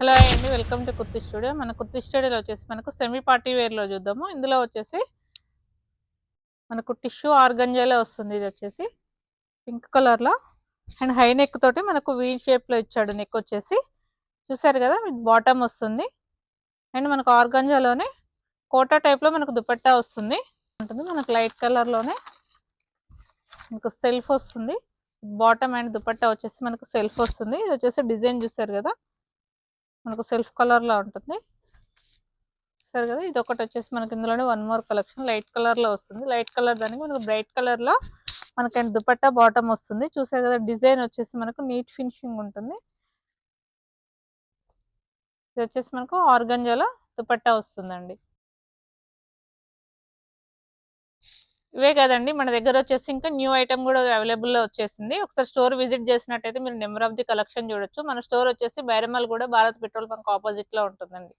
Hello అండి, welcome to kurti studio. మన కుర్తి స్టూడియోలో వచ్చేసి మనకు సెమీ పార్టీ వేర్లో చూద్దాము. ఇందులో వచ్చేసి మనకు టిష్యూ ఆర్గంజాలో వస్తుంది. ఇది వచ్చేసి పింక్ కలర్లో అండ్ హై నెక్ తోటి మనకు వీ షేప్లో ఇచ్చాడు. నెక్ వచ్చేసి చూసారు కదా, బాటమ్ వస్తుంది. అండ్ మనకు ఆర్గంజాలోనే కోటా టైప్లో మనకు దుపట్టా వస్తుంది. మనకు లైట్ కలర్లోనే మనకు సెల్ఫ్ వస్తుంది. బాటమ్ అండ్ దుపట్టా వచ్చేసి మనకు సెల్ఫ్ వస్తుంది. ఇది వచ్చేసి డిజైన్ చూసారు కదా, మనకు సెల్ఫ్ కలర్లో ఉంటుంది. సరే కదా, ఇది ఒకటి వచ్చేసి మనకి ఇందులోనే వన్ మోర్ కలెక్షన్ లైట్ కలర్లో వస్తుంది. లైట్ కలర్ దానికి మనకు బ్రైట్ కలర్లో మనకి దుపట్టా బాటమ్ వస్తుంది. చూసారు కదా, డిజైన్ వచ్చేసి మనకు నీట్ ఫినిషింగ్ ఉంటుంది. ఇది వచ్చేసి మనకు ఆర్గంజాలో దుపట్టా వస్తుందండి. ఇవే కదండి, మన దగ్గర వచ్చేసి ఇంకా న్యూ ఐటమ్ కూడా అవైలబుల్లో వచ్చేసింది. ఒకసారి స్టోర్ విజిట్ చేసినట్టయితే మీరు నెంబర్ ఆఫ్ ది కలెక్షన్ చూడొచ్చు. మన స్టోర్ వచ్చేసి బైరమల్ కూడా భారత్ పెట్రోల్ బంక్ ఆపోజిట్ లో ఉంటుందండి.